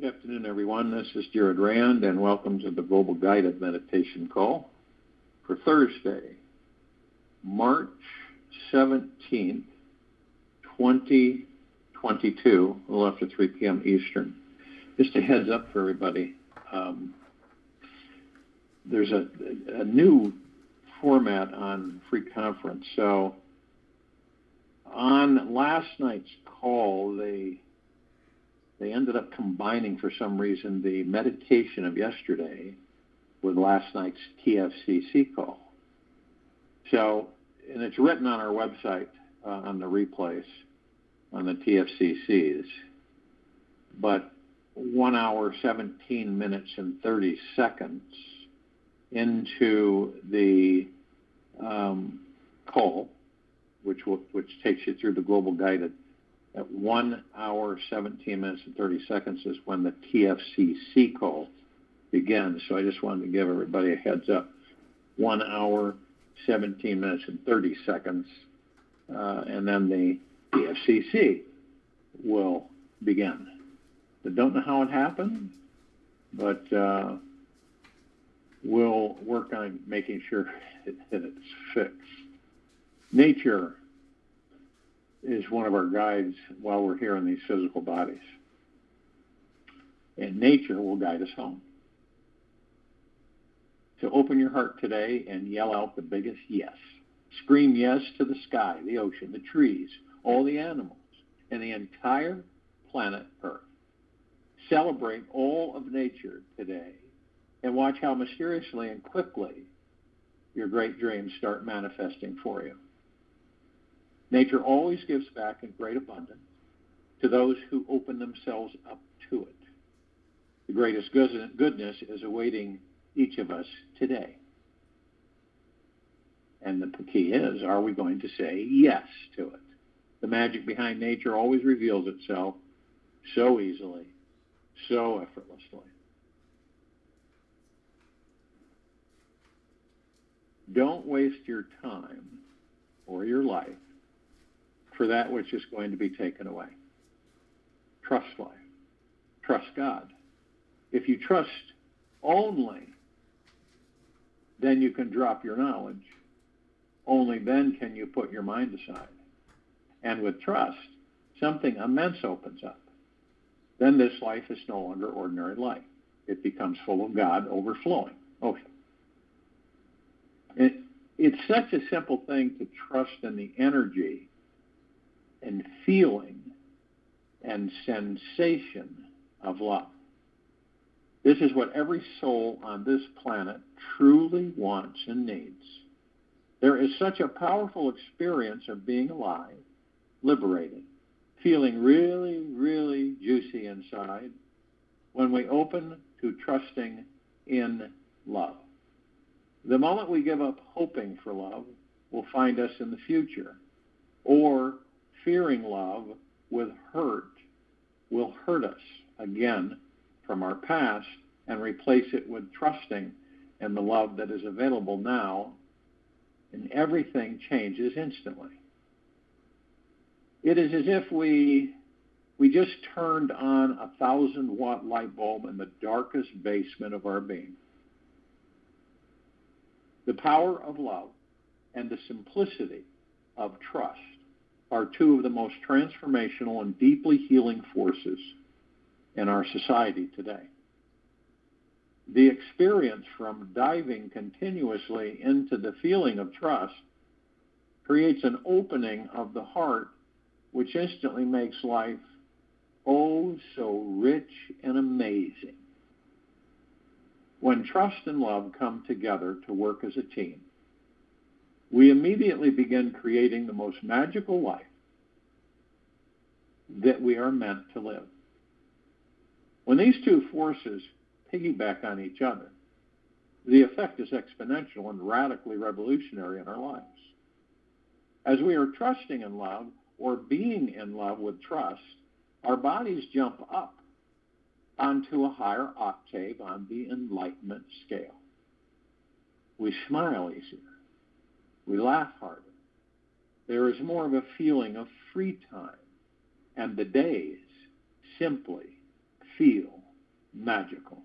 Good afternoon, everyone. This is Jared Rand, and welcome to the Global Guided Meditation Call for Thursday, March 17th, 2022, a little after 3 p.m. Eastern. Just a heads up for everybody. There's a new format on free conference. So on last night's call, they ended up combining, for some reason, the meditation of yesterday with last night's TFCC call. So, and it's written on our website on the replays, on the TFCCs, but 1 hour, 17 minutes, and 30 seconds into the call, which takes you through the Global Guided. At 1 hour, 17 minutes, and 30 seconds is when the TFCC call begins. So I just wanted to give everybody a heads up. 1 hour, 17 minutes, and 30 seconds, and then the TFCC will begin. I don't know how it happened, but we'll work on making sure that it's fixed. Nature is one of our guides while we're here in these physical bodies. And nature will guide us home. So open your heart today and yell out the biggest yes. Scream yes to the sky, the ocean, the trees, all the animals, and the entire planet Earth. Celebrate all of nature today and watch how mysteriously and quickly your great dreams start manifesting for you. Nature always gives back in great abundance to those who open themselves up to it. The greatest goodness is awaiting each of us today. And the key is, are we going to say yes to it? The magic behind nature always reveals itself so easily, so effortlessly. Don't waste your time or your life for that which is going to be taken away. Trust life. Trust God. If you trust only, then you can drop your knowledge. Only then can you put your mind aside. And with trust, something immense opens up. Then this life is no longer ordinary life. It becomes full of God, overflowing. Ocean. It's such a simple thing to trust in the energy and feeling and sensation of love. This is what every soul on this planet truly wants and needs. There is such a powerful experience of being alive, liberated, feeling really, really juicy inside when we open to trusting in love. The moment we give up hoping for love will find us in the future, or fearing love with hurt will hurt us again from our past and replace it with trusting in the love that is available now, and everything changes instantly. It is as if we just turned on a 1,000-watt light bulb in the darkest basement of our being. The power of love and the simplicity of trust are two of the most transformational and deeply healing forces in our society today. The experience from diving continuously into the feeling of trust creates an opening of the heart which instantly makes life oh so rich and amazing. When trust and love come together to work as a team, we immediately begin creating the most magical life that we are meant to live. When these two forces piggyback on each other, the effect is exponential and radically revolutionary in our lives. As we are trusting in love or being in love with trust, our bodies jump up onto a higher octave on the enlightenment scale. We smile easier. We laugh harder. There is more of a feeling of free time, and the days simply feel magical.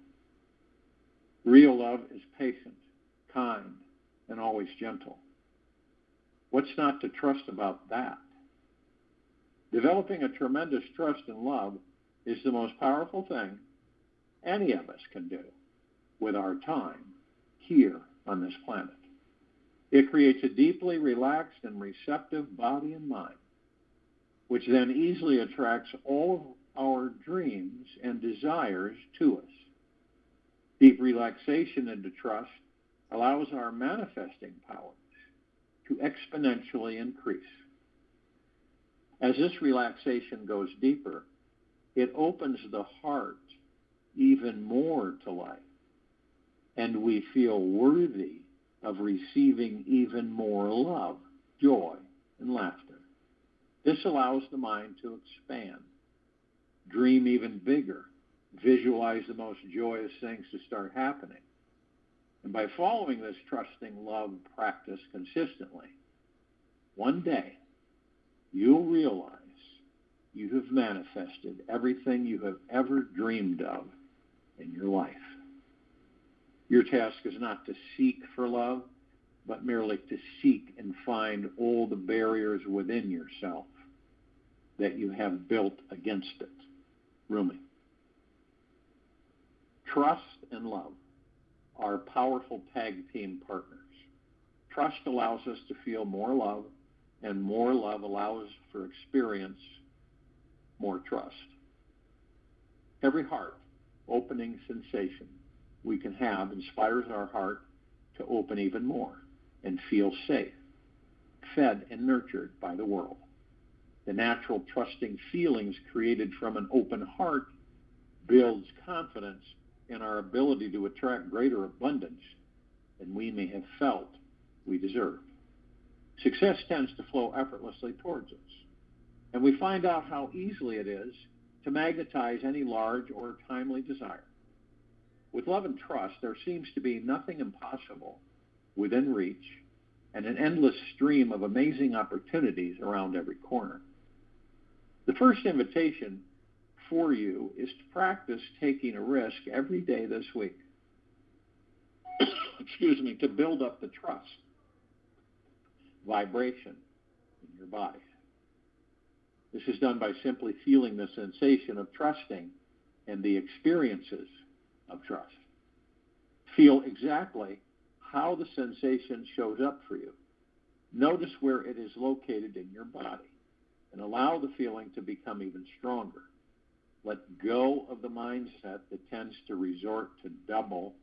Real love is patient, kind, and always gentle. What's not to trust about that? Developing a tremendous trust and love is the most powerful thing any of us can do with our time here on this planet. It creates a deeply relaxed and receptive body and mind, which then easily attracts all of our dreams and desires to us. Deep relaxation into trust allows our manifesting powers to exponentially increase. As this relaxation goes deeper, it opens the heart even more to life, and we feel worthy of receiving even more love, joy, and laughter. This allows the mind to expand, dream even bigger, visualize the most joyous things to start happening. And by following this trusting love practice consistently, one day you'll realize you have manifested everything you have ever dreamed of in your life. Your task is not to seek for love, but merely to seek and find all the barriers within yourself that you have built against it. Rumi. Trust and love are powerful tag team partners. Trust allows us to feel more love, and more love allows for experience more trust. Every heart opening sensation we can have inspires our heart to open even more and feel safe, fed and nurtured by the world. The natural trusting feelings created from an open heart builds confidence in our ability to attract greater abundance than we may have felt we deserve. Success tends to flow effortlessly towards us, and we find out how easily it is to magnetize any large or timely desire. With love and trust, there seems to be nothing impossible within reach and an endless stream of amazing opportunities around every corner. The first invitation for you is to practice taking a risk every day this week. To build up the trust vibration in your body. This is done by simply feeling the sensation of trusting and the experiences of trust. Feel exactly how the sensation shows up for you. Notice where it is located in your body and allow the feeling to become even stronger. Let go of the mindset that tends to resort to double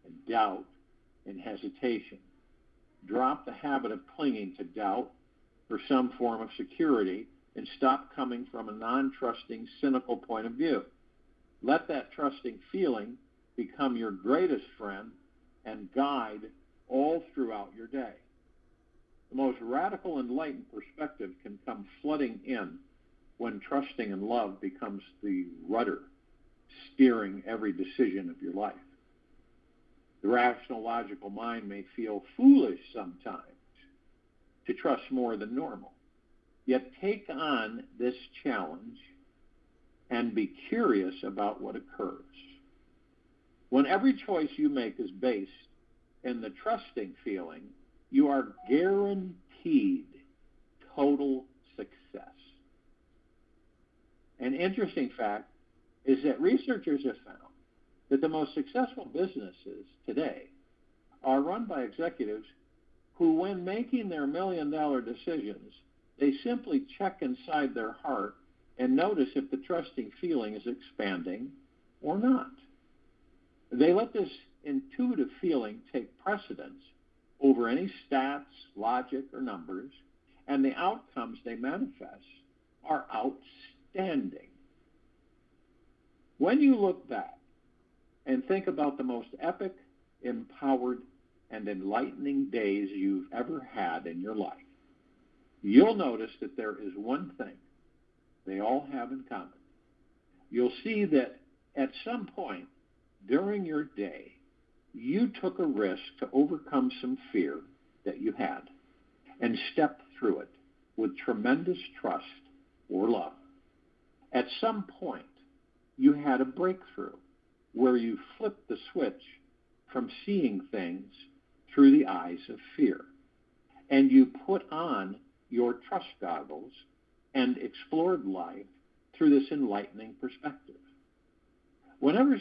and doubt and hesitation. Drop the habit of clinging to doubt or some form of security and stop coming from a non-trusting, cynical point of view. Let that trusting feeling become your greatest friend and guide all throughout your day. The most radical, enlightened perspective can come flooding in when trusting and love becomes the rudder steering every decision of your life. The rational, logical mind may feel foolish sometimes to trust more than normal. Yet take on this challenge and be curious about what occurs. When every choice you make is based in the trusting feeling, you are guaranteed total success. An interesting fact is that researchers have found that the most successful businesses today are run by executives who, when making their million-dollar decisions, they simply check inside their heart and notice if the trusting feeling is expanding or not. They let this intuitive feeling take precedence over any stats, logic, or numbers, and the outcomes they manifest are outstanding. When you look back and think about the most epic, empowered, and enlightening days you've ever had in your life, you'll notice that there is one thing they all have in common. You'll see that at some point during your day, you took a risk to overcome some fear that you had and stepped through it with tremendous trust or love. At some point, you had a breakthrough where you flip the switch from seeing things through the eyes of fear, and you put on your trust goggles and explored life through this enlightening perspective. Whenever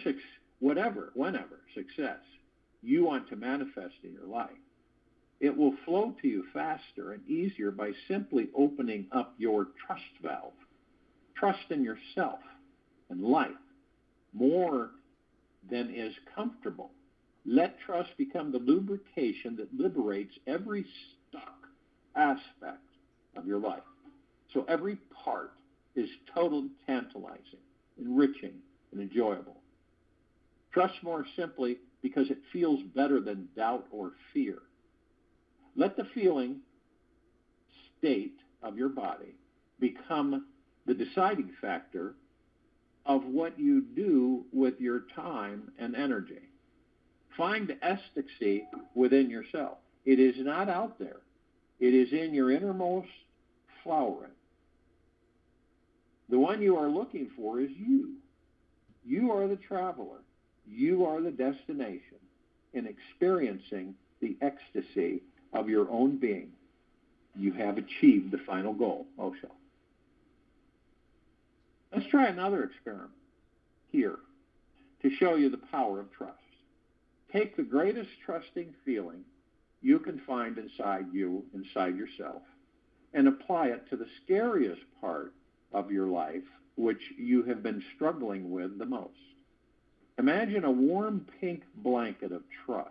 success you want to manifest in your life, it will flow to you faster and easier by simply opening up your trust valve. Trust in yourself and life more than is comfortable. Let trust become the lubrication that liberates every stuck aspect of your life. So every part is totally tantalizing, enriching, and enjoyable. Trust more simply because it feels better than doubt or fear. Let the feeling state of your body become the deciding factor of what you do with your time and energy. Find ecstasy within yourself. It is not out there. It is in your innermost flowering. The one you are looking for is you. You are the traveler. You are the destination in experiencing the ecstasy of your own being. You have achieved the final goal, Osho. Let's try another experiment here to show you the power of trust. Take the greatest trusting feeling you can find inside you, inside yourself, and apply it to the scariest part of your life, which you have been struggling with the most. Imagine a warm pink blanket of trust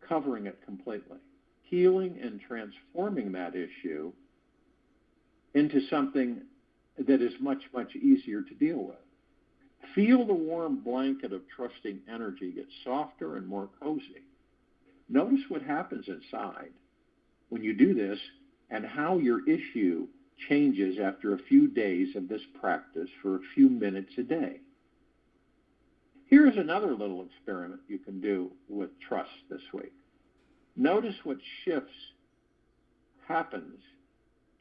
covering it completely, healing and transforming that issue into something that is much, much easier to deal with. Feel the warm blanket of trusting energy get softer and more cozy. Notice what happens inside when you do this and how your issue changes after a few days of this practice for a few minutes a day. Here is another little experiment you can do with trust this week. Notice what shifts happens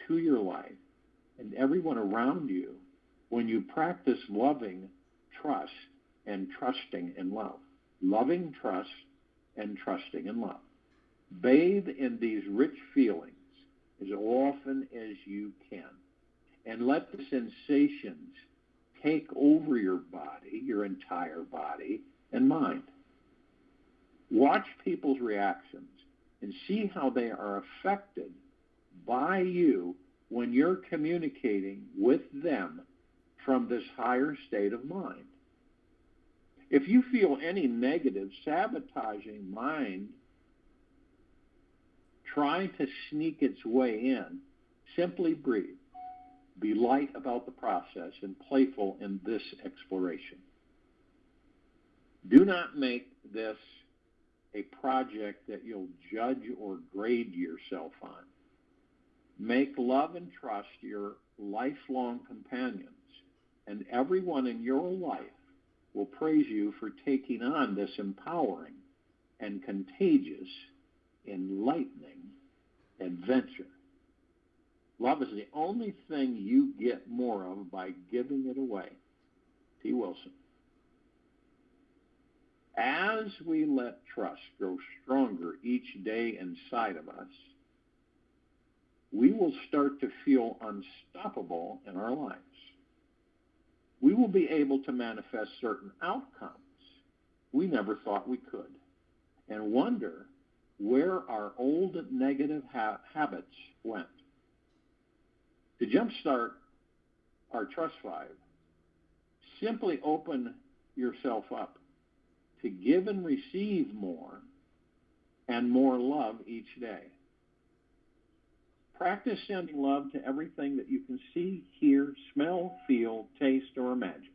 to your life and everyone around you when you practice loving trust and trusting in love. Loving trust and trusting in love. Bathe in these rich feelings as often as you can, and let the sensations take over your body, your entire body and mind. Watch people's reactions and see how they are affected by you when you're communicating with them from this higher state of mind. If you feel any negative, sabotaging mind trying to sneak its way in, simply breathe. Be light about the process and playful in this exploration. Do not make this a project that you'll judge or grade yourself on. Make love and trust your lifelong companions, and everyone in your life will praise you for taking on this empowering and contagious, enlightening adventure. Love is the only thing you get more of by giving it away. T. Wilson. As we let trust grow stronger each day inside of us, we will start to feel unstoppable in our lives. We will be able to manifest certain outcomes we never thought we could, and wonder where our old negative habits went. To jumpstart our Trust Vibe, simply open yourself up to give and receive more and more love each day. Practice sending love to everything that you can see, hear, smell, feel, taste, or imagine.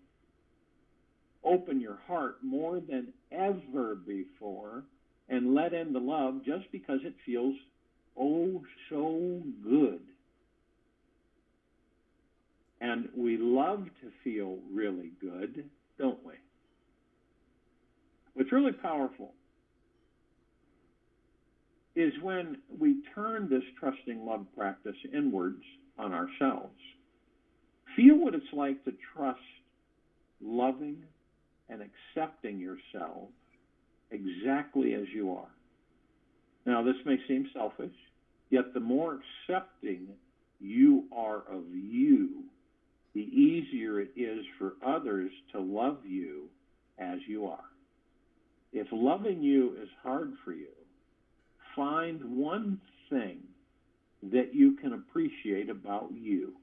Open your heart more than ever before and let in the love just because it feels oh so good. And we love to feel really good, don't we? What's really powerful is when we turn this trusting love practice inwards on ourselves. Feel what it's like to trust loving, and accepting yourself exactly as you are. Now, this may seem selfish, yet the more accepting you are of you, the easier it is for others to love you as you are. If loving you is hard for you, find one thing that you can appreciate about you.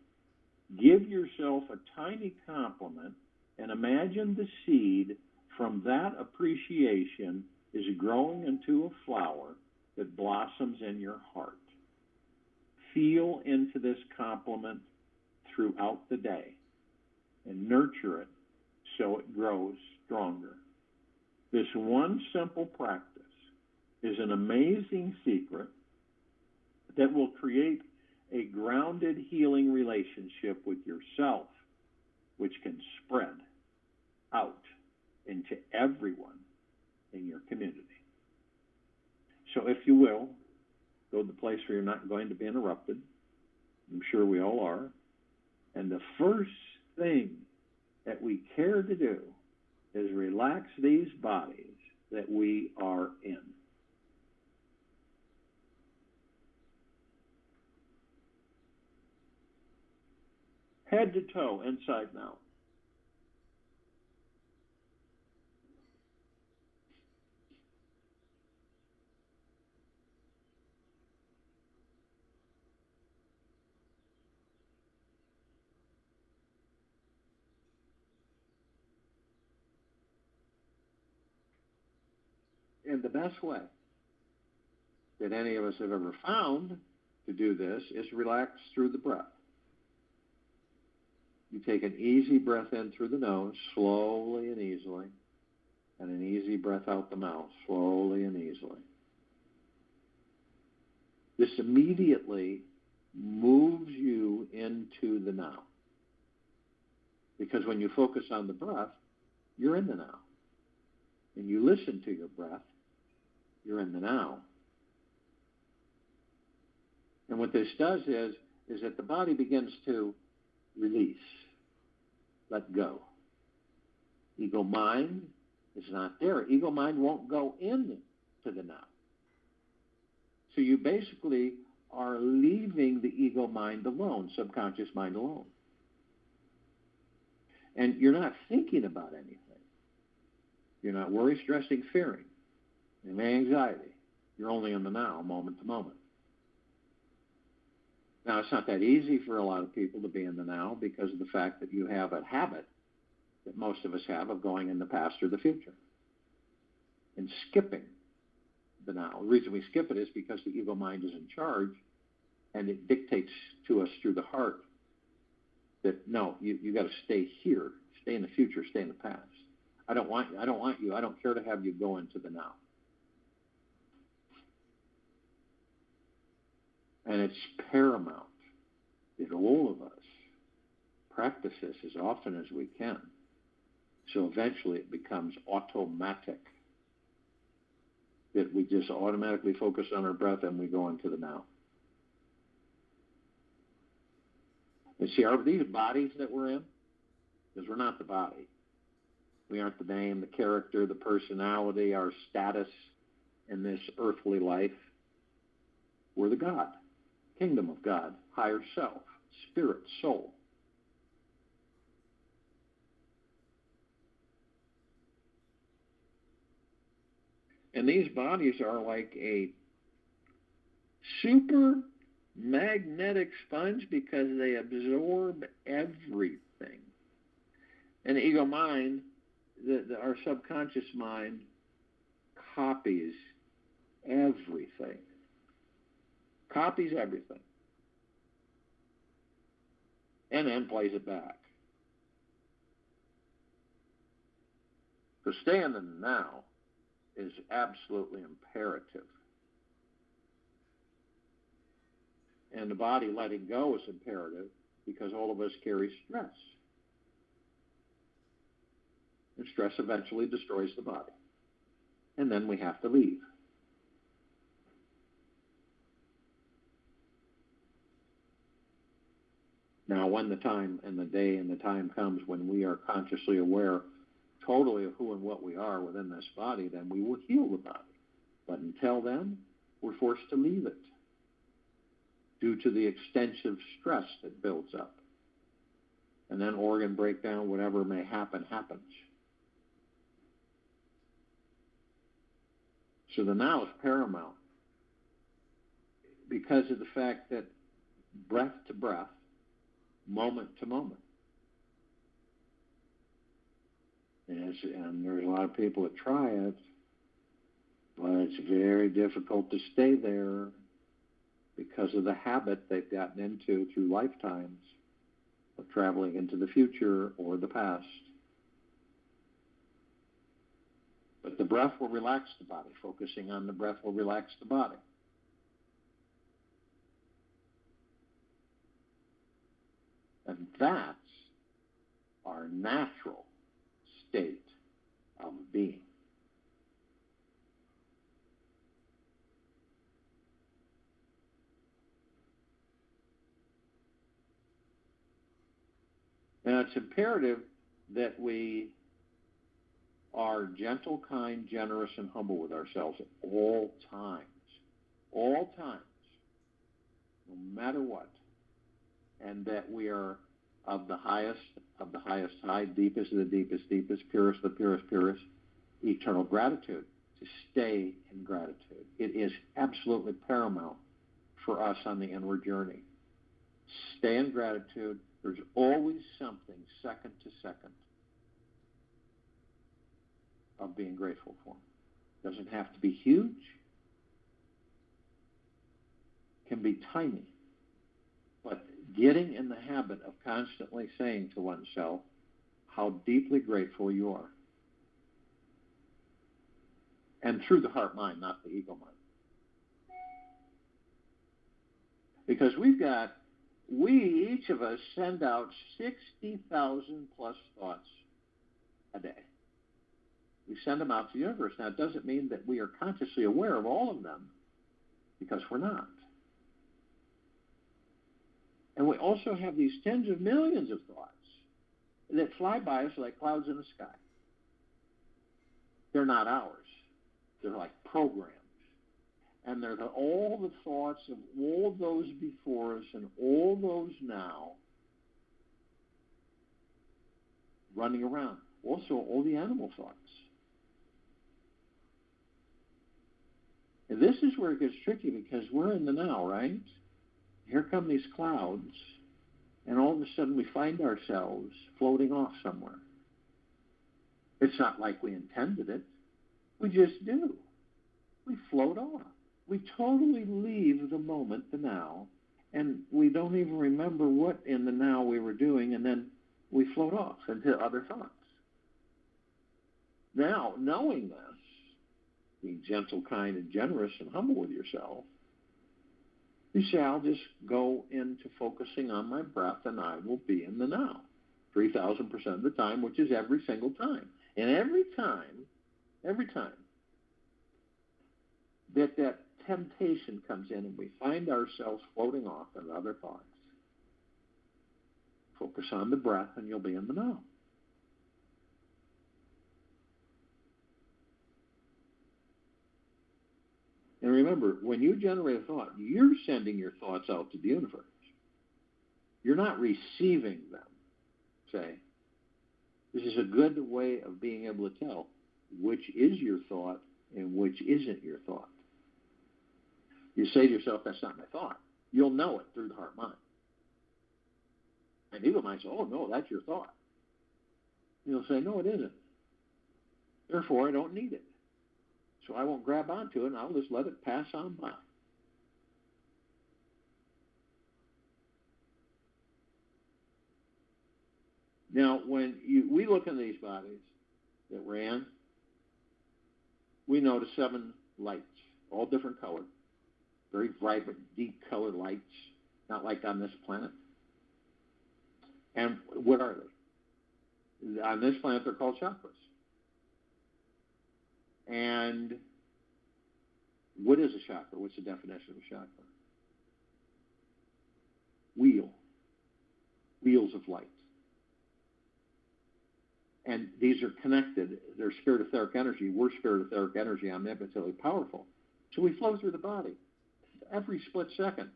Give yourself a tiny compliment and imagine the seed from that appreciation is growing into a flower that blossoms in your heart. Feel into this compliment throughout the day and nurture it so it grows stronger. This one simple practice is an amazing secret that will create a grounded, healing relationship with yourself, which can spread out into everyone in your community. So if you will, go to the place where you're not going to be interrupted. I'm sure we all are. And the first thing that we care to do is relax these bodies that we are in. Head to toe, inside and out. And the best way that any of us have ever found to do this is relax through the breath. You take an easy breath in through the nose, slowly and easily, and an easy breath out the mouth, slowly and easily. This immediately moves you into the now. Because when you focus on the breath, you're in the now. And you listen to your breath, you're in the now. And what this does is that the body begins to release, let go. Ego mind is not there. Ego mind won't go into the now. So you basically are leaving the ego mind alone, subconscious mind alone. And you're not thinking about anything. You're not worry, stressing, fearing, and anxiety. You're only in the now, moment to moment. Now, it's not that easy for a lot of people to be in the now because of the fact that you have a habit that most of us have of going in the past or the future and skipping the now. The reason we skip it is because the ego mind is in charge and it dictates to us through the heart that, no, you got to stay here, stay in the future, stay in the past. I don't want you. I don't care to have you go into the now. And it's paramount that all of us practice this as often as we can. So eventually it becomes automatic. That we just automatically focus on our breath and we go into the now. And see, these bodies that we're in, because we're not the body. We aren't the name, the character, the personality, our status in this earthly life. We're the God, kingdom of God, higher self, spirit, soul. And these bodies are like a super magnetic sponge because they absorb everything. And the ego mind, our subconscious mind, copies everything. Copies everything. And then plays it back. So staying in the now is absolutely imperative. And the body letting go is imperative because all of us carry stress. And stress eventually destroys the body. And then we have to leave. Now, when the time and the day and the time comes when we are consciously aware totally of who and what we are within this body, then we will heal the body. But until then, we're forced to leave it due to the extensive stress that builds up. And then organ breakdown, whatever may happen, happens. So the now is paramount because of the fact that breath to breath, moment to moment. And there's a lot of people that try it, but it's very difficult to stay there because of the habit they've gotten into through lifetimes of traveling into the future or the past. But the breath will relax the body. Focusing on the breath will relax the body. And that's our natural state of being. Now, it's imperative that we are gentle, kind, generous, and humble with ourselves at all times. All times. No matter what. And that we are of the highest high, deepest of the deepest, purest of the purest, eternal gratitude. To stay in gratitude. It is absolutely paramount for us on the inward journey. Stay in gratitude. There's always something second to second of being grateful for. Doesn't have to be huge. Can be tiny. But getting in the habit of constantly saying to oneself how deeply grateful you are. And through the heart mind, not the ego mind. Because we, each of us, send out 60,000 plus thoughts a day. We send them out to the universe. Now, it doesn't mean that we are consciously aware of all of them, because we're not. And we also have these tens of millions of thoughts that fly by us like clouds in the sky. They're not ours. They're like programs. And they're all the thoughts of all those before us and all those now running around. Also, all the animal thoughts. And this is where it gets tricky because we're in the now, right? Here come these clouds, and all of a sudden we find ourselves floating off somewhere. It's not like we intended it. We just do. We float off. We totally leave the moment, the now, and we don't even remember what in the now we were doing, and then we float off into other thoughts. Now, knowing this, being gentle, kind, and generous and humble with yourself, you say, I'll just go into focusing on my breath and I will be in the now 3,000% of the time, which is every single time. And every time that temptation comes in and we find ourselves floating off in other thoughts, focus on the breath and you'll be in the now. And remember, when you generate a thought, you're sending your thoughts out to the universe. You're not receiving them. Say, this is a good way of being able to tell which is your thought and which isn't your thought. You say to yourself, that's not my thought. You'll know it through the heart mind. And ego mind says, oh, no, that's your thought. You'll say, no, it isn't. Therefore, I don't need it. So I won't grab onto it, and I'll just let it pass on by. Now, when we look in these bodies that we're in, we notice 7 lights, all different colored, very vibrant, deep colored lights, not like on this planet. And what are they? On this planet, they're called chakras. And what is a chakra? What's the definition of a chakra? Wheels of light. And these are connected. They're spirit etheric energy. We're spirit etheric energy, omnipotently powerful. So we flow through the body every split second.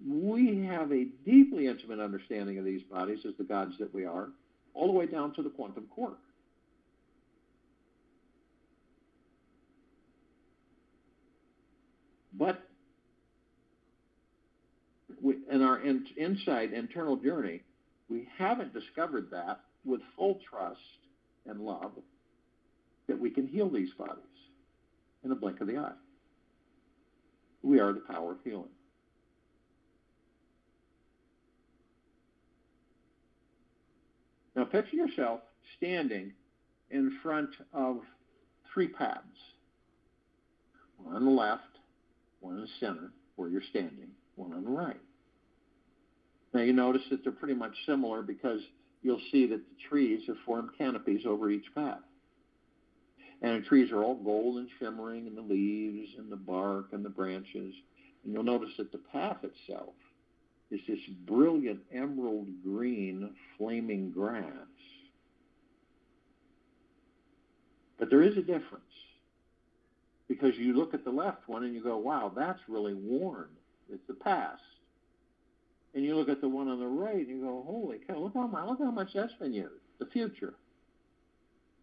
We have a deeply intimate understanding of these bodies as the gods that we are, all the way down to the quantum quark. But in our inside internal journey, we haven't discovered that with full trust and love that we can heal these bodies in a blink of the eye. We are the power of healing. Now picture yourself standing in front of three paths. One on the left, one in the center, where you're standing, one on the right. Now you notice that they're pretty much similar because you'll see that the trees have formed canopies over each path. And the trees are all gold and shimmering, and the leaves and the bark and the branches. And you'll notice that the path itself is this brilliant emerald green flaming grass. But there is a difference, because you look at the left one and you go, wow, that's really worn. It's the past. And you look at the one on the right and you go, holy cow, look how much that's been used, the future.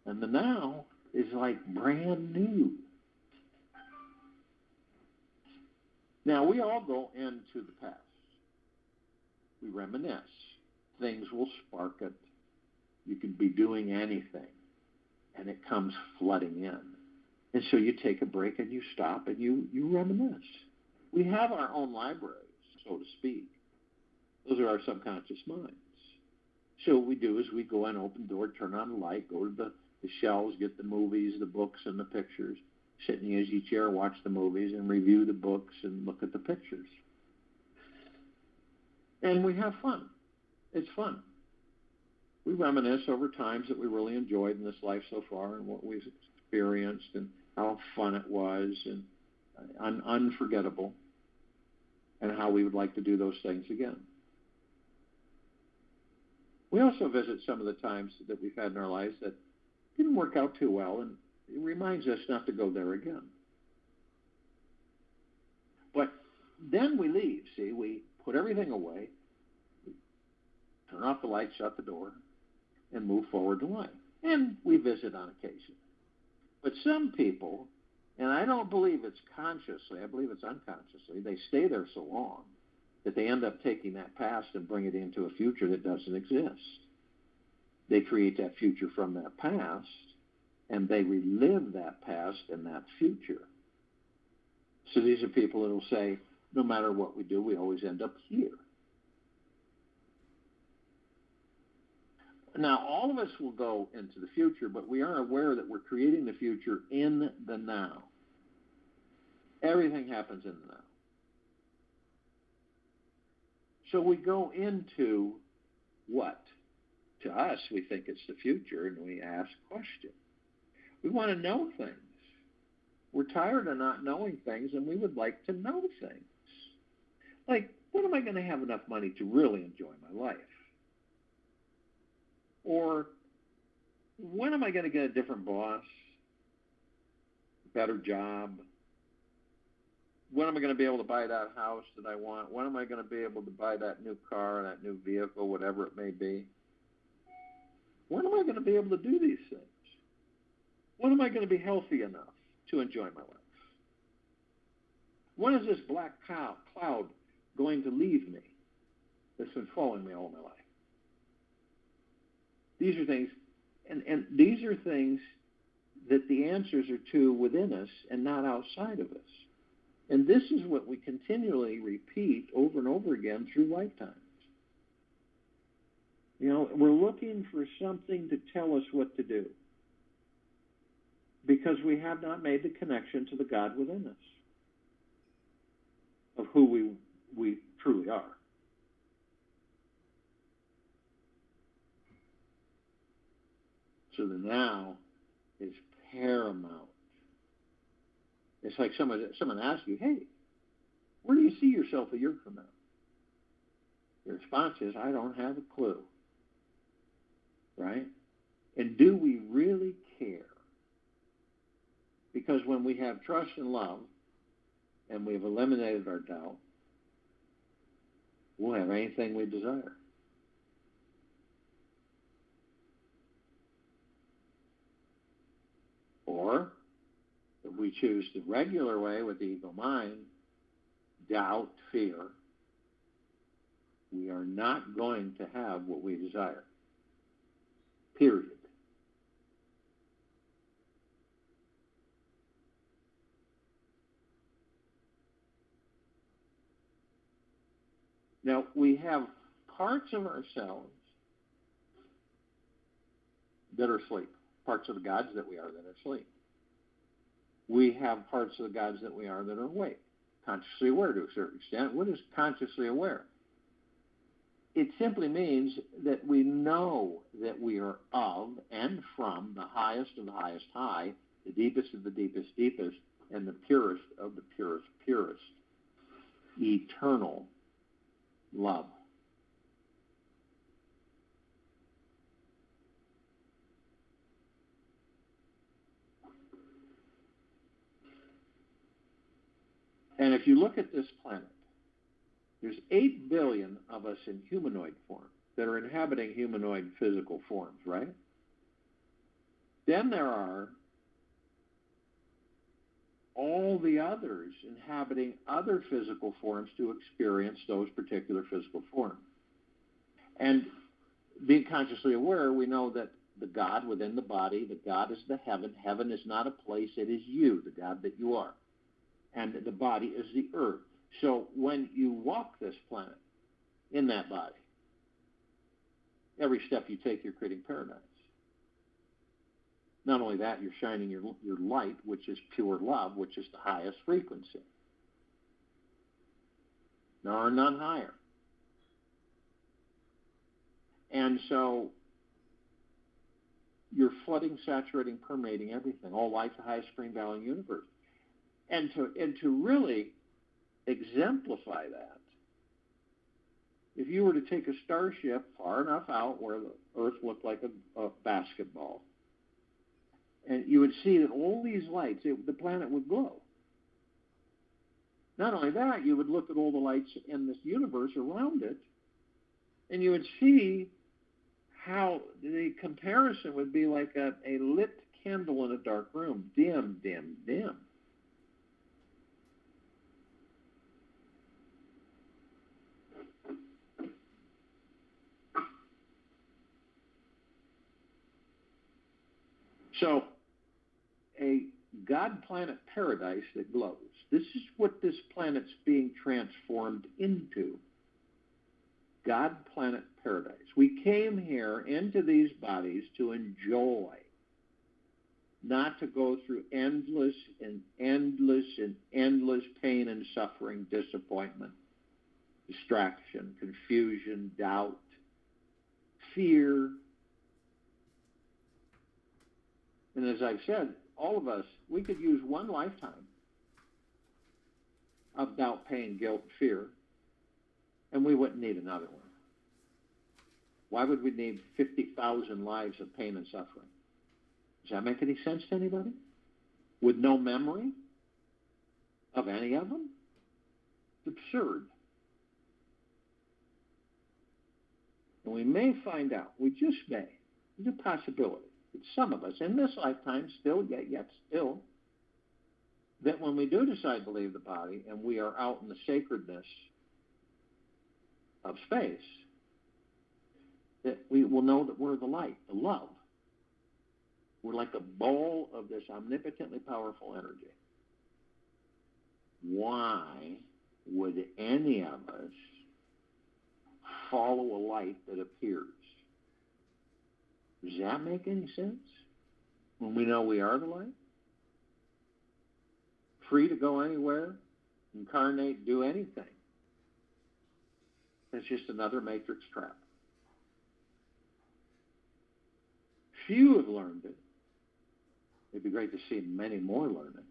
And the now is like brand new. Now, we all go into the past. We reminisce. Things will spark it. You could be doing anything, and it comes flooding in. And so you take a break and you stop and you reminisce. We have our own libraries, so to speak. Those are our subconscious minds. So what we do is we go in, open the door, turn on the light, go to the shelves, get the movies, the books, and the pictures, sit in the easy chair, watch the movies, and review the books and look at the pictures. And we have fun. It's fun. We reminisce over times that we really enjoyed in this life so far and what we've experienced and how fun it was and unforgettable, and how we would like to do those things again. We also visit some of the times that we've had in our lives that didn't work out too well, and it reminds us not to go there again. But then we leave, see, we put everything away, turn off the light, shut the door, and move forward to life. And we visit on occasion. But some people, and I don't believe it's consciously, I believe it's unconsciously, they stay there so long that they end up taking that past and bring it into a future that doesn't exist. They create that future from that past, and they relive that past and that future. So these are people that will say, no matter what we do, we always end up here. Now, all of us will go into the future, but we are aware that we're creating the future in the now. Everything happens in the now. So we go into what? To us, we think it's the future, and we ask questions. We want to know things. We're tired of not knowing things, and we would like to know things. Like, when am I going to have enough money to really enjoy my life? Or, when am I going to get a different boss, better job? When am I going to be able to buy that house that I want? When am I going to be able to buy that new car, that new vehicle, whatever it may be? When am I going to be able to do these things? When am I going to be healthy enough to enjoy my life? When is this black cloud going to leave me that's been following me all my life? These are things, and these are things that the answers are to within us and not outside of us. And this is what we continually repeat over and over again through lifetimes. You know, we're looking for something to tell us what to do because we have not made the connection to the God within us of who we truly are. So the now is paramount. It's like someone asks you, hey, where do you see yourself a year from now? Your response is, I don't have a clue. Right? And do we really care? Because when we have trust and love, and we've eliminated our doubt, we'll have anything we desire. Or, if we choose the regular way with the ego mind, doubt, fear, we are not going to have what we desire. Period. Now, we have parts of ourselves that are asleep, parts of the gods that we are that are asleep. We have parts of the gods that we are that are awake, consciously aware to a certain extent. What is consciously aware? It simply means that we know that we are of and from the highest of the highest high, the deepest of the deepest deepest, and the purest of the purest purest, eternal love. And if you look at this planet, there's 8 billion of us in humanoid form that are inhabiting humanoid physical forms, right? Then there are all the others inhabiting other physical forms to experience those particular physical forms. And being consciously aware, we know that the God within the body, the God is the heaven. Heaven is not a place, it is you, the God that you are. And the body is the earth. So when you walk this planet in that body, every step you take, you're creating paradise. Not only that, you're shining your light, which is pure love, which is the highest frequency. There are none higher. And so you're flooding, saturating, permeating everything, all life, the highest supreme value in the universe. And to really exemplify that, if you were to take a starship far enough out where the Earth looked like a basketball, and you would see that all these lights, the planet would glow. Not only that, you would look at all the lights in this universe around it, and you would see how the comparison would be like a lit candle in a dark room, dim, dim, dim. So, a God planet paradise that glows. This is what this planet's being transformed into. God planet paradise. We came here into these bodies to enjoy, not to go through endless and endless and endless pain and suffering, disappointment, distraction, confusion, doubt, fear. And as I've said, all of us, we could use one lifetime of doubt, pain, guilt, fear, and we wouldn't need another one. Why would we need 50,000 lives of pain and suffering? Does that make any sense to anybody? With no memory of any of them? It's absurd. And we may find out, we just may, there's a possibility that some of us in this lifetime still, yet still, that when we do decide to leave the body and we are out in the sacredness of space, that we will know that we're the light, the love. We're like a ball of this omnipotently powerful energy. Why would any of us follow a light that appears? Does that make any sense? When we know we are the light? Free to go anywhere, incarnate, do anything. It's just another matrix trap. Few have learned it. It'd be great to see many more learn it.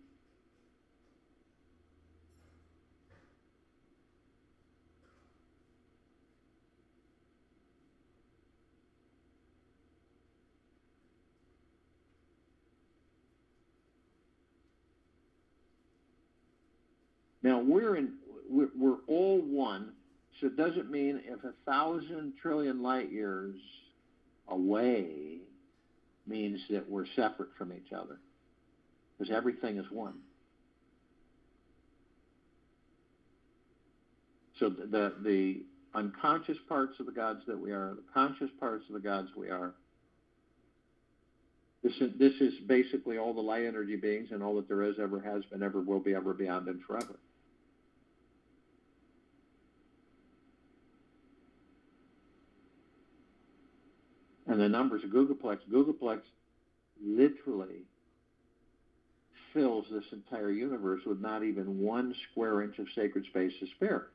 Now, we're all one, so it doesn't mean if 1,000 trillion light years away means that we're separate from each other, because everything is one. So the unconscious parts of the gods that we are, the conscious parts of the gods we are, this is basically all the light energy beings and all that there is, ever has been, ever will be, ever beyond, and forever. And the numbers of Googleplex literally fills this entire universe with not even 1 square inch of sacred space to spare.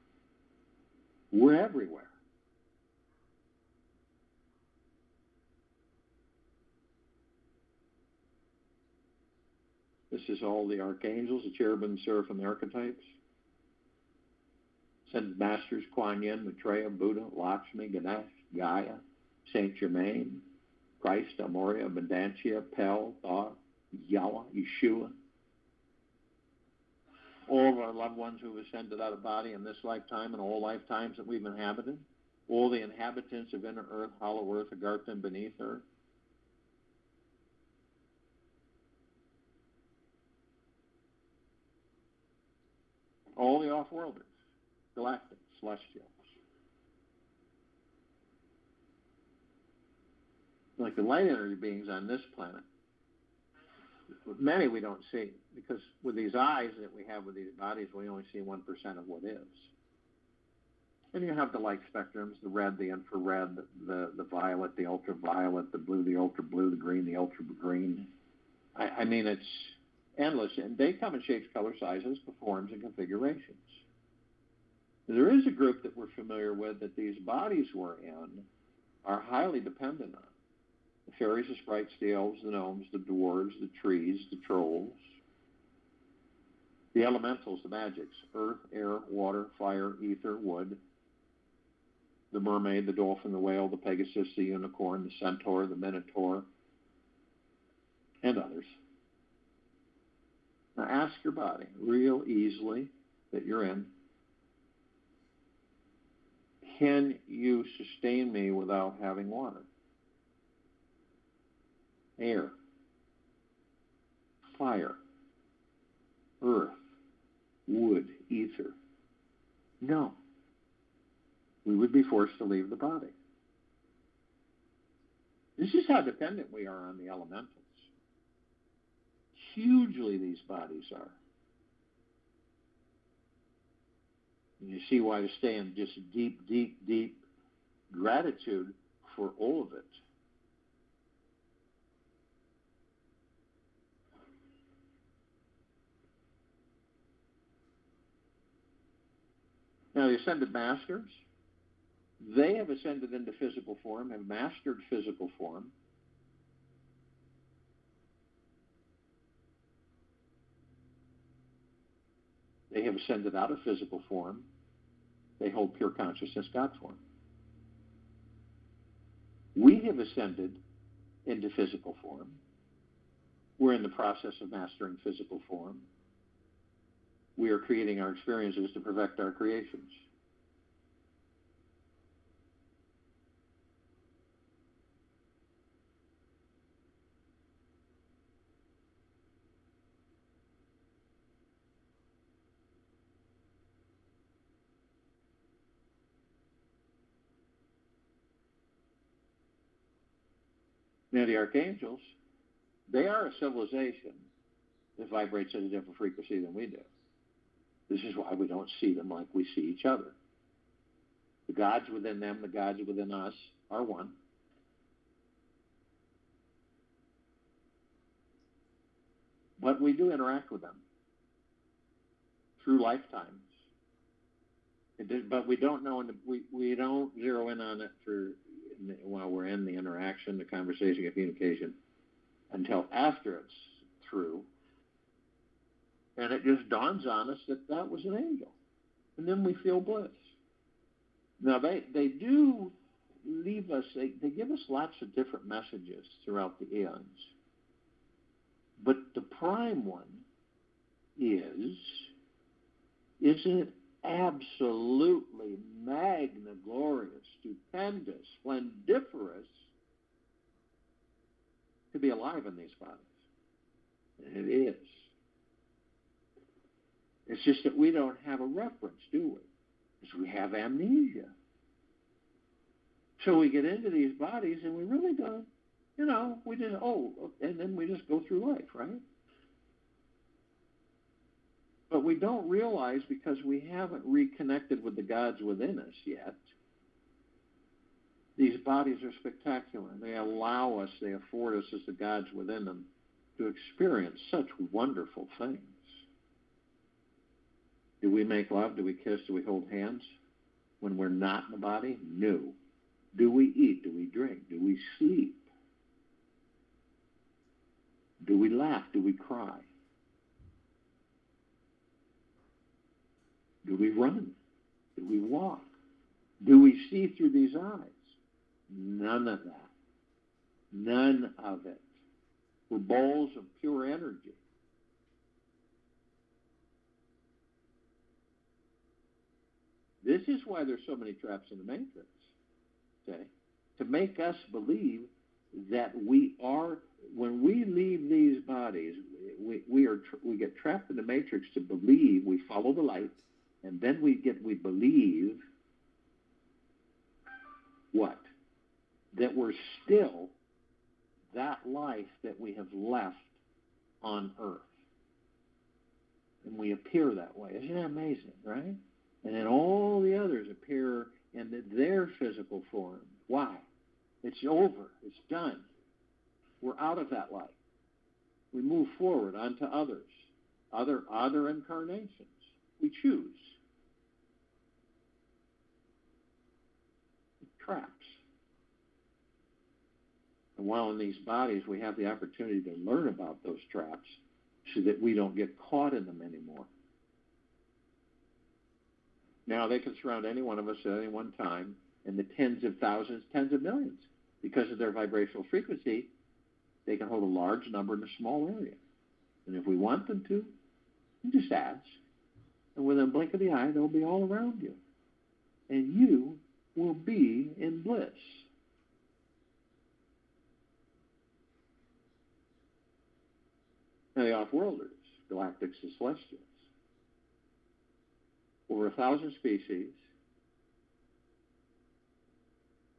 We're everywhere. This is all the archangels, the cherubim, seraphim, the archetypes. Ascended masters, Kuan Yin, Maitreya, Buddha, Lakshmi, Ganesh, Gaia, Saint Germain, Christ, Amoria, Abundantia, Pel, Thoth, Yahweh, Yeshua. All of our loved ones who have ascended out of body in this lifetime and all lifetimes that we've inhabited. All the inhabitants of inner earth, hollow earth, Agartha, and beneath earth. All the off-worlders, galactic, celestials. Like the light energy beings on this planet, many we don't see, because with these eyes that we have with these bodies, we only see 1% of what is. And you have the light spectrums, the red, the infrared, the violet, the ultraviolet, the blue, the ultra blue, the green, the ultra green. I mean, it's endless, and they come in shapes, color, sizes, forms, and configurations. There is a group that we're familiar with that these bodies we're in are highly dependent on. The fairies, the sprites, the elves, the gnomes, the dwarves, the trees, the trolls, the elementals, the magics, earth, air, water, fire, ether, wood, the mermaid, the dolphin, the whale, the pegasus, the unicorn, the centaur, the minotaur, and others. Now ask your body real easily that you're in, can you sustain me without having water? Air, fire, earth, wood, ether? No. We would be forced to leave the body. This is how dependent we are on the elementals. Hugely these bodies are. And you see why to stay in just deep, deep, deep gratitude for all of it. Now, the ascended masters, they have ascended into physical form, have mastered physical form. They have ascended out of physical form. They hold pure consciousness God form. We have ascended into physical form. We're in the process of mastering physical form. We are creating our experiences to perfect our creations. Now, the Archangels, they are a civilization that vibrates at a different frequency than we do. This is why we don't see them like we see each other. The gods within them, the gods within us are one. But we do interact with them through lifetimes. But we don't know, we don't zero in on it while we're in the interaction, the conversation, the communication, until after it's through. And it just dawns on us that that was an angel. And then we feel bliss. Now, they do leave us, they give us lots of different messages throughout the eons. But the prime one is Isn't it absolutely magna, glorious, stupendous, splendiferous to be alive in these bodies? And it is. It's just that we don't have a reference, do we? Because we have amnesia. So we get into these bodies and we really don't, we just, and then we just go through life, right? But we don't realize, because we haven't reconnected with the gods within us yet, these bodies are spectacular. They allow us, they afford us as the gods within them to experience such wonderful things. Do we make love? Do we kiss? Do we hold hands when we're not in the body? No. Do we eat? Do we drink? Do we sleep? Do we laugh? Do we cry? Do we run? Do we walk? Do we see through these eyes? None of that. None of it. We're bowls of pure energy. This is why there's so many traps in the matrix. Okay? To make us believe that we are, when we leave these bodies, we get trapped in the matrix to believe, we follow the light, and then we believe what? That we're still that life that we have left on Earth. And we appear that way. Isn't that amazing, right? And then all the others appear in their physical form. Why? It's over. It's done. We're out of that life. We move forward onto others, other incarnations. We choose. Traps. And while in these bodies, we have the opportunity to learn about those traps so that we don't get caught in them anymore. Now, they can surround any one of us at any one time in the tens of thousands, tens of millions. Because of their vibrational frequency, they can hold a large number in a small area. And if we want them to, we just ask. And within a blink of the eye, they'll be all around you. And you will be in bliss. Now, the off-worlders, galactics and celestials, over 1,000 species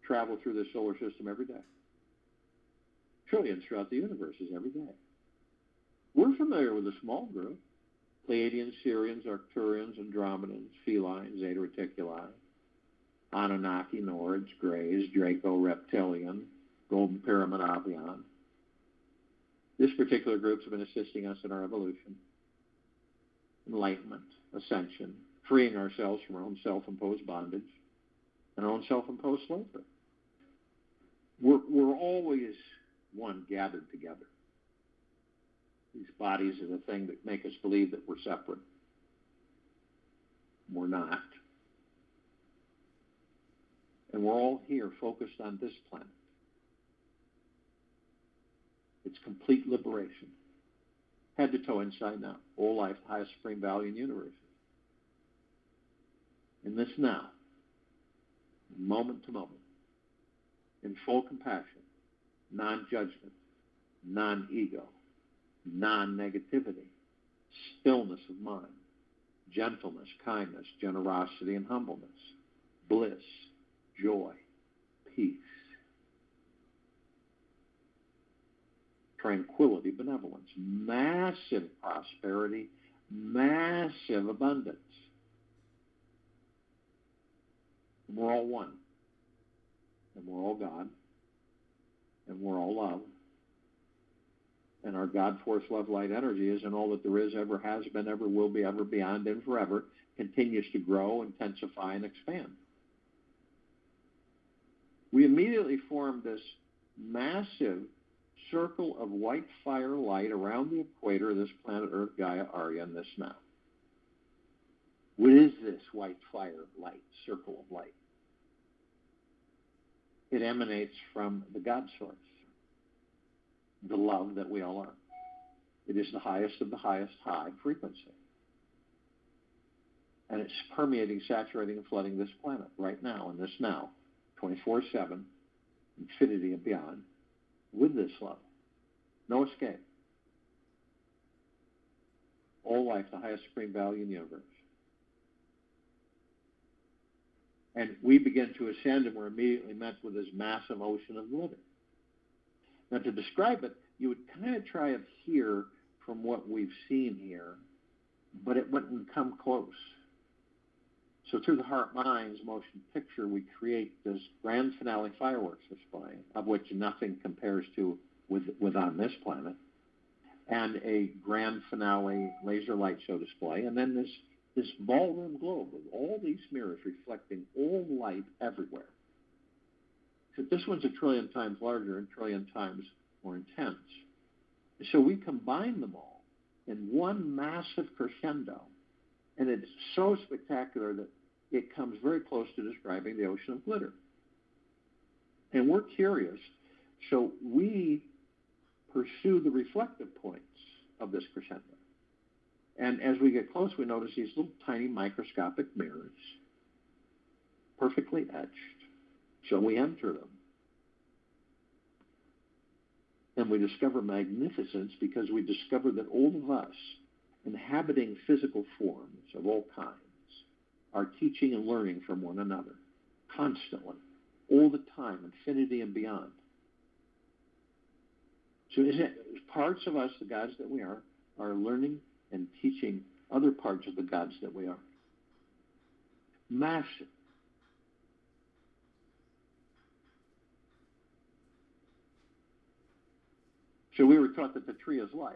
travel through the solar system every day. Trillions throughout the universes every day. We're familiar with a small group: Pleiadians, Sirians, Arcturians, Andromedans, Felines, Zeta Reticuli, Anunnaki, Nords, Greys, Draco, Reptilian, Golden Pyramid, Avian. This particular group's been assisting us in our evolution, enlightenment, ascension, freeing ourselves from our own self-imposed bondage and our own self-imposed slavery. We're always one, gathered together. These bodies are the thing that make us believe that we're separate. We're not. And we're all here focused on this planet. It's complete liberation. Head to toe, inside and out. All life, highest supreme value in the universe. In this now, moment to moment, in full compassion, non-judgment, non-ego, non-negativity, stillness of mind, gentleness, kindness, generosity, and humbleness, bliss, joy, peace, tranquility, benevolence, massive prosperity, massive abundance. And we're all one. And we're all God. And we're all love. And our God, force, love, light, energy is in all that there is, ever has been, ever will be, ever beyond, and forever, continues to grow, intensify, and expand. We immediately formed this massive circle of white fire light around the equator of this planet Earth, Gaia, Arya, and this now. What is this white fire light, circle of light? It emanates from the God source, the love that we all are. It is the highest of the highest high frequency. And it's permeating, saturating, and flooding this planet right now, in this now, 24/7, infinity and beyond, with this love. No escape. All life, the highest supreme value in the universe. And we begin to ascend, and we're immediately met with this massive ocean of glitter. Now, to describe it, you would kind of try it here from what we've seen here, but it wouldn't come close. So through the Heart Minds motion picture, we create this grand finale fireworks display, of which nothing compares to with on this planet, and a grand finale laser light show display, and then this ballroom globe with all these mirrors reflecting all light everywhere. So this one's 1 trillion times larger and 1 trillion times more intense. So we combine them all in one massive crescendo, and it's so spectacular that it comes very close to describing the ocean of glitter. And we're curious, so we pursue the reflective points of this crescendo. And as we get close, we notice these little tiny microscopic mirrors, perfectly etched. So we enter them. And we discover magnificence because we discover that all of us, inhabiting physical forms of all kinds, are teaching and learning from one another, constantly, all the time, infinity and beyond. So parts of us, the gods that we are learning and teaching other parts of the gods that we are. Massive. So we were taught that the tree is life.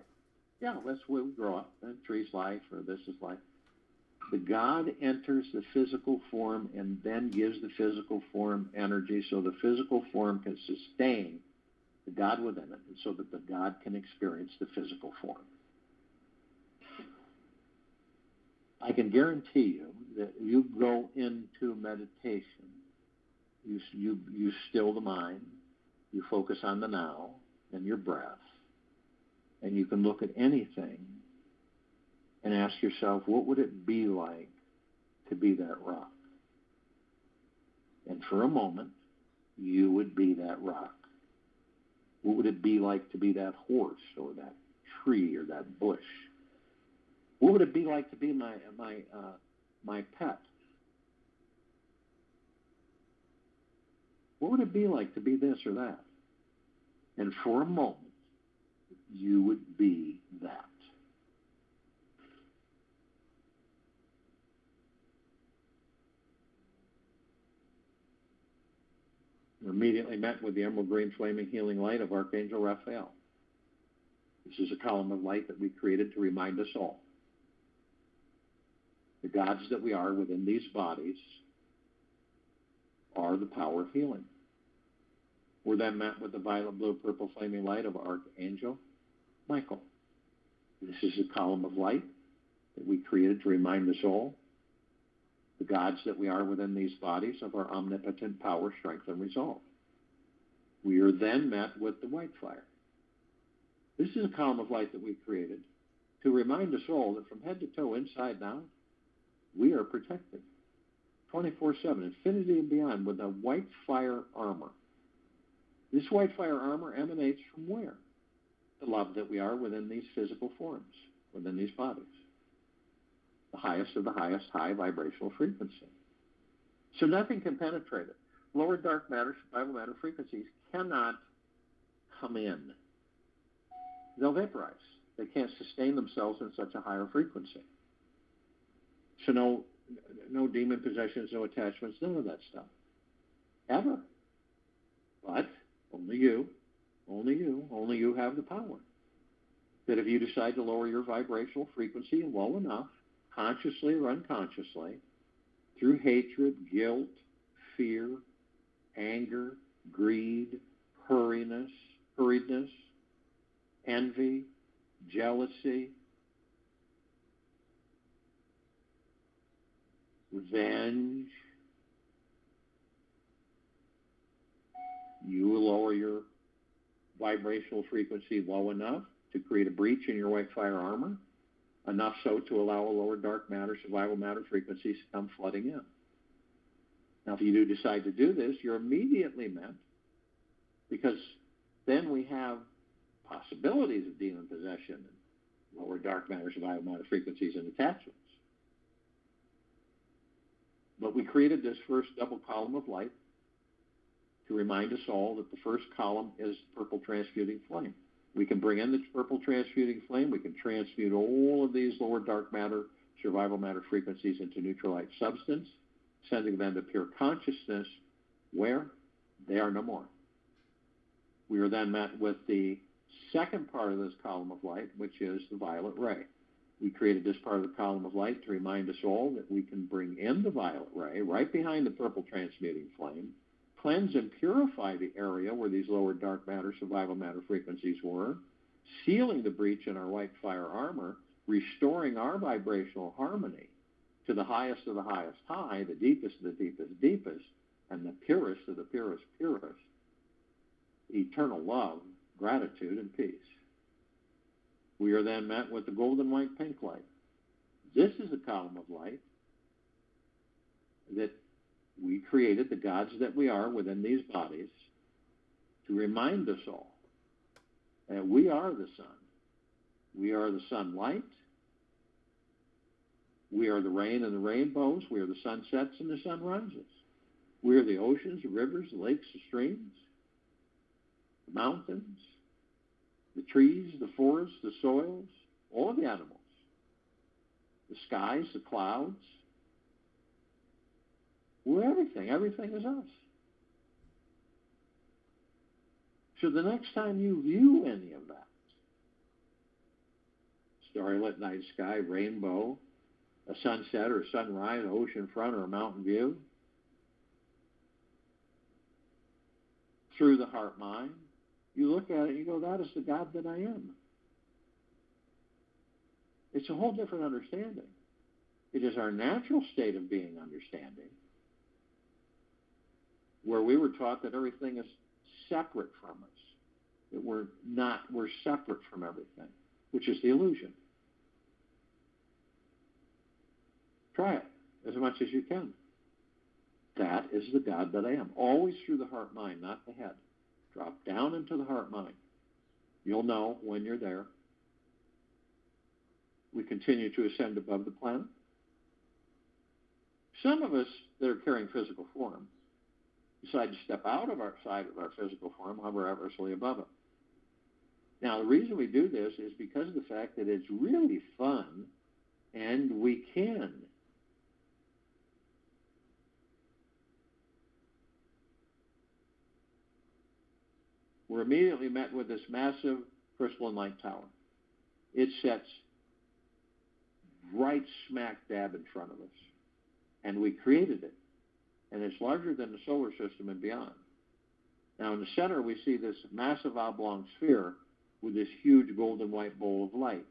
Yeah, that's where we grow up. The tree's life, or this is life. The God enters the physical form and then gives the physical form energy so the physical form can sustain the God within it, and so that the God can experience the physical form. I can guarantee you that you go into meditation, you still the mind, you focus on the now and your breath, and you can look at anything and ask yourself, what would it be like to be that rock? And for a moment, you would be that rock. What would it be like to be that horse or that tree or that bush? What would it be like to be my pet? What would it be like to be this or that? And for a moment, you would be that. We're immediately met with the emerald green flaming healing light of Archangel Raphael. This is a column of light that we created to remind us all. The gods that we are within these bodies are the power of healing. We're then met with the violet, blue, purple flaming light of Archangel Michael. This is a column of light that we created to remind us all, the gods that we are within these bodies, of our omnipotent power, strength, and resolve. We are then met with the white fire. This is a column of light that we created to remind us all that from head to toe, inside and out, we are protected 24/7, infinity and beyond, with a white fire armor. This white fire armor emanates from where? The love that we are within these physical forms, within these bodies. The highest of the highest high vibrational frequency. So nothing can penetrate it. Lower dark matter, survival matter frequencies cannot come in. They'll vaporize. They can't sustain themselves in such a higher frequency. So no demon possessions, no attachments, none of that stuff. Ever. But only you have the power. That if you decide to lower your vibrational frequency low enough, consciously or unconsciously, through hatred, guilt, fear, anger, greed, hurriedness, envy, jealousy, revenge, you will lower your vibrational frequency low enough to create a breach in your white fire armor, enough so to allow a lower dark matter, survival matter frequencies to come flooding in. Now, if you do decide to do this, you're immediately met, because then we have possibilities of demon possession and lower dark matter, survival matter frequencies and attachments. But we created this first double column of light to remind us all that the first column is purple transmuting flame. We can bring in the purple transmuting flame. We can transmute all of these lower dark matter, survival matter frequencies into neutral light substance, sending them to pure consciousness where they are no more. We are then met with the second part of this column of light, which is the violet ray. We created this part of the column of light to remind us all that we can bring in the violet ray right behind the purple transmuting flame, cleanse and purify the area where these lower dark matter, survival matter frequencies were, sealing the breach in our white fire armor, restoring our vibrational harmony to the highest of the highest high, the deepest of the deepest deepest, and the purest of the purest purest, eternal love, gratitude, and peace. We are then met with the golden white pink light. This is a column of light that we created, the gods that we are within these bodies, to remind us all that we are the sun. We are the sunlight. We are the rain and the rainbows. We are the sunsets and the sunrises. We are the oceans, the rivers, the lakes, the streams, the mountains, the trees, the forests, the soils, all of the animals, the skies, the clouds. We're everything. Everything is us. So the next time you view any of that, starlit night sky, rainbow, a sunset or a sunrise, ocean front or a mountain view, through the heart mind, you look at it and you go, that is the God that I am. It's a whole different understanding. It is our natural state of being understanding, where we were taught that everything is separate from us, that we're separate from everything, which is the illusion. Try it as much as you can. That is the God that I am. Always through the heart mind, not the head. Drop down into the heart mind. You'll know when you're there. We continue to ascend above the planet. Some of us that are carrying physical form decide to step out of our side of our physical form, hover effortlessly above it. Now, the reason we do this is because of the fact that it's really fun, and we can. We're immediately met with this massive crystalline light tower. It sets right smack dab in front of us, and we created it. And it's larger than the solar system and beyond. Now, in the center, we see this massive oblong sphere with this huge golden white bowl of light.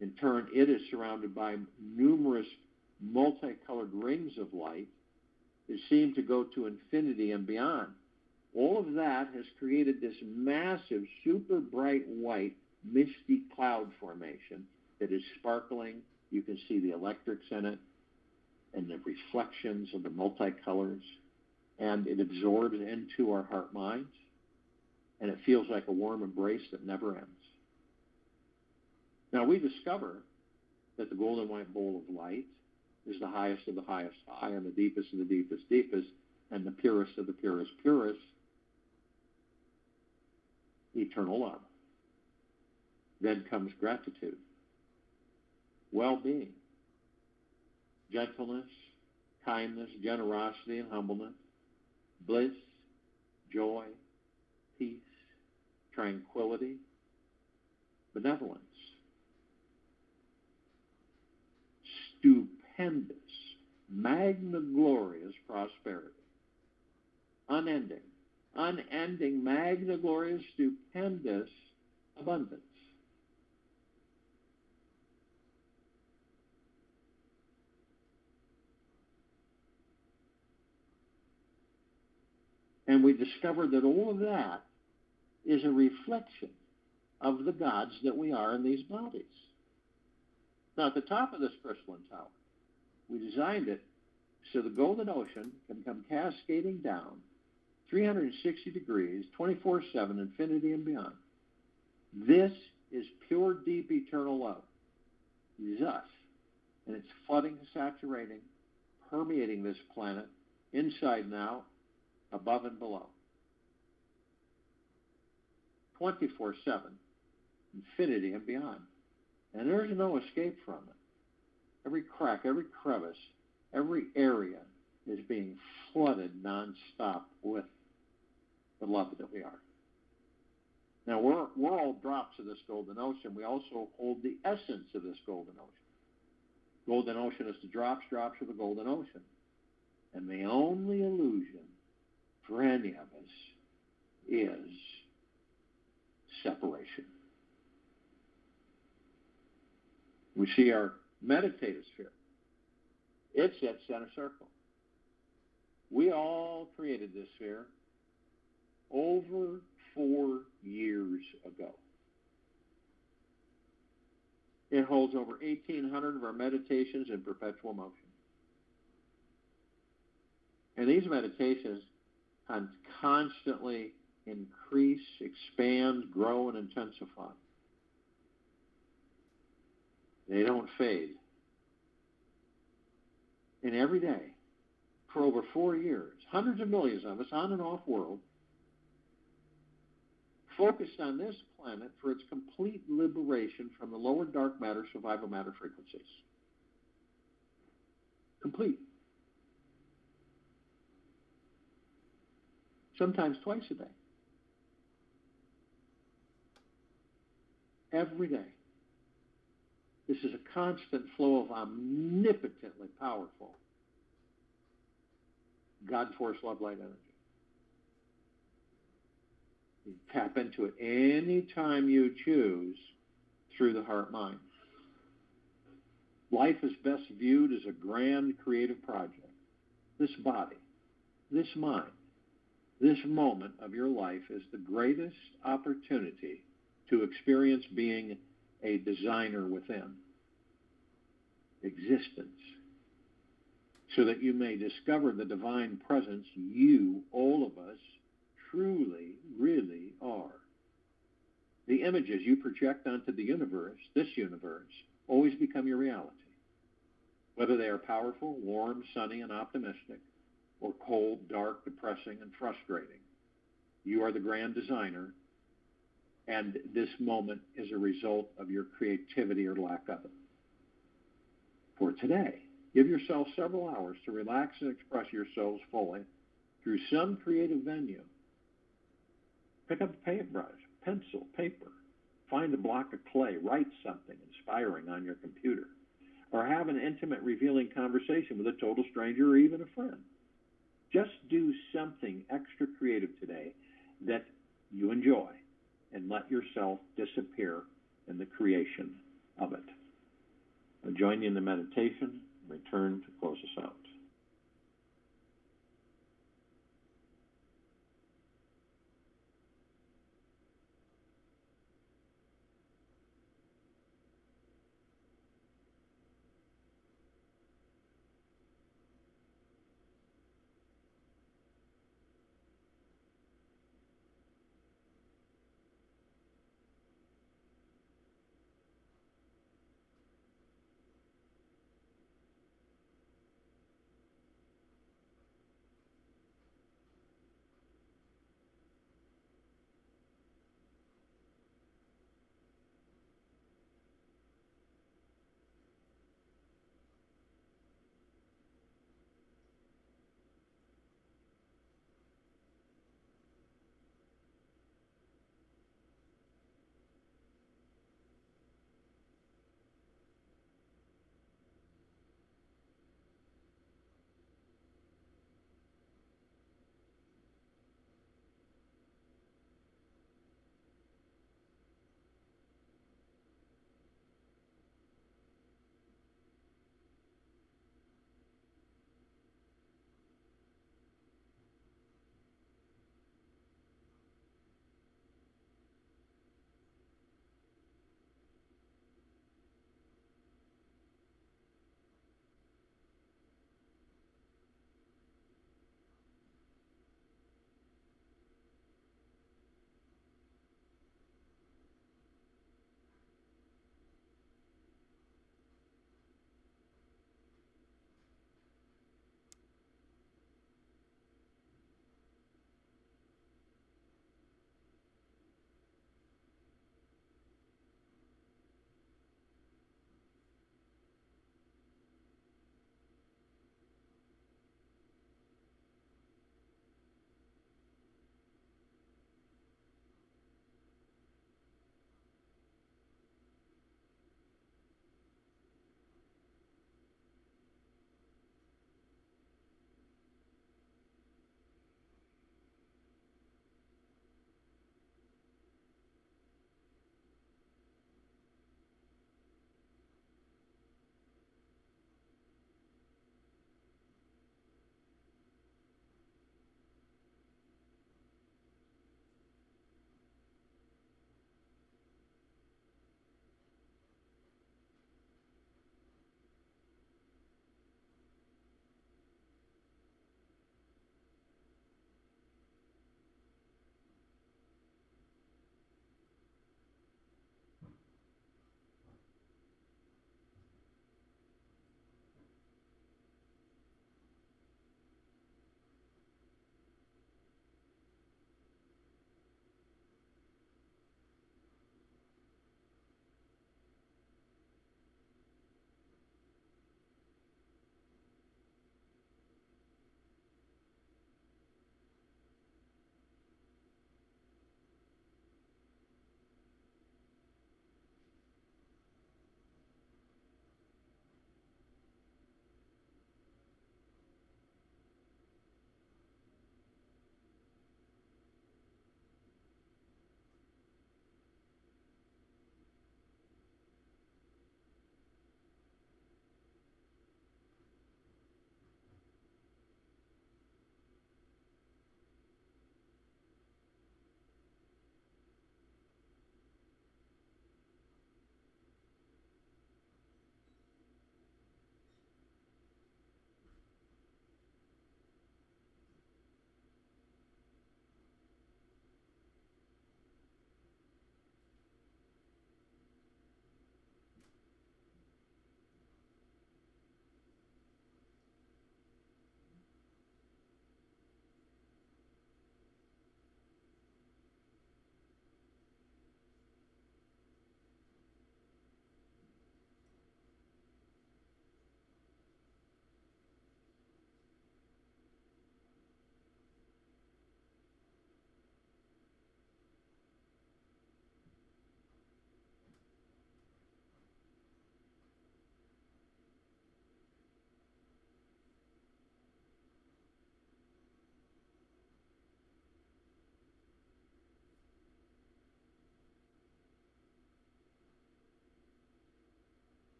In turn, it is surrounded by numerous multicolored rings of light that seem to go to infinity and beyond. All of that has created this massive, super bright white, misty cloud formation that is sparkling. You can see the electrics in it and the reflections of the multicolors, and it absorbs into our heart minds, and it feels like a warm embrace that never ends. Now, we discover that the golden white bowl of light is the highest of the highest high, and the deepest of the deepest deepest, and the purest of the purest purest, eternal love. Then comes gratitude, well-being, gentleness, kindness, generosity, and humbleness, bliss, joy, peace, tranquility, benevolence, stupendous, magna-glorious prosperity, unending, magna-glorious, stupendous abundance. And we discover that all of that is a reflection of the gods that we are in these bodies. Now, at the top of this crystalline tower, we designed it so the golden ocean can come cascading down 360 degrees, 24/7, infinity and beyond. This is pure, deep, eternal love. It is us. And it's flooding, saturating, permeating this planet, inside and out, above and below. 24/7, infinity and beyond. And there's no escape from it. Every crack, every crevice, every area is being flooded nonstop with the love that we are. Now, we're all drops of this golden ocean. We also hold the essence of this golden ocean. Golden ocean is the drops of the golden ocean. And the only illusion for any of us is separation. We see our meditative sphere. It's that center circle. We all created this sphere over 4 years ago. It holds over 1,800 of our meditations in perpetual motion. And these meditations constantly increase, expand, grow, and intensify. They don't fade. And every day, for over 4 years, hundreds of millions of us on and off world focused on this planet for its complete liberation from the lower dark matter, survival matter frequencies. Complete. Sometimes twice a day. Every day. This is a constant flow of omnipotently powerful God force, love, light, energy. You tap into it any time you choose through the heart mind. Life is best viewed as a grand creative project. This body, this mind, this moment of your life is the greatest opportunity to experience being a designer within existence, so that you may discover the divine presence you, all of us, truly, really are. The images you project onto the universe, this universe, always become your reality. Whether they are powerful, warm, sunny, and optimistic, or cold, dark, depressing, and frustrating. You are the grand designer, and this moment is a result of your creativity or lack of it. For today, give yourself several hours to relax and express yourselves fully through some creative venue. Pick up a paintbrush, pencil, paper. Find a block of clay. Write something inspiring on your computer. Or have an intimate, revealing conversation with a total stranger or even a friend. Just do something extra creative today that you enjoy and let yourself disappear in the creation of it. I'll join you in the meditation and return to close us out.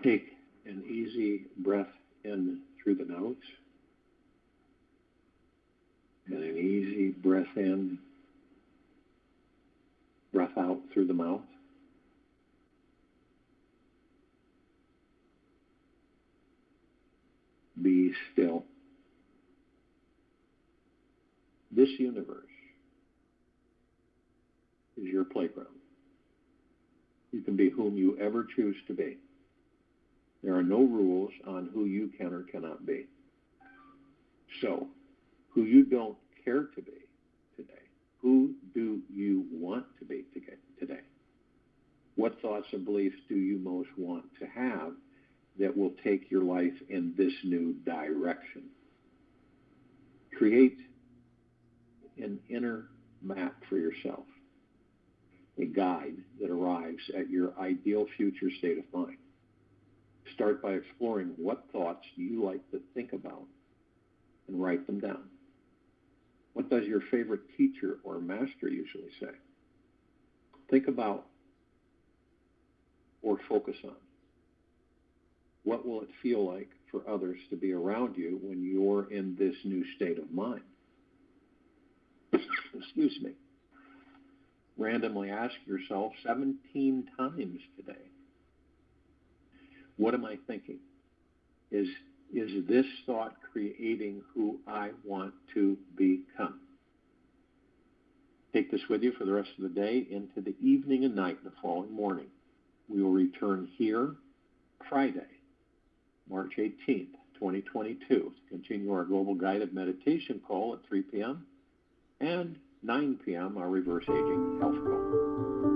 Take an easy breath in through the nose and an easy breath in, breath out through the mouth. Be still. This universe is your playground. You can be whom you ever choose to be. There are no rules on who you can or cannot be. So, who you don't care to be today, who do you want to be today? What thoughts and beliefs do you most want to have that will take your life in this new direction? Create an inner map for yourself, a guide that arrives at your ideal future state of mind. Start by exploring what thoughts you like to think about and write them down. What does your favorite teacher or master usually say? Think about or focus on. What will it feel like for others to be around you when you're in this new state of mind? Excuse me. Randomly ask yourself 17 times today, what am I thinking? Is this thought creating who I want to become? Take this with you for the rest of the day into the evening and night the following morning. We will return here Friday, March 18th, 2022, to continue our global guided meditation call at 3 p.m. and 9 p.m. our reverse aging health call.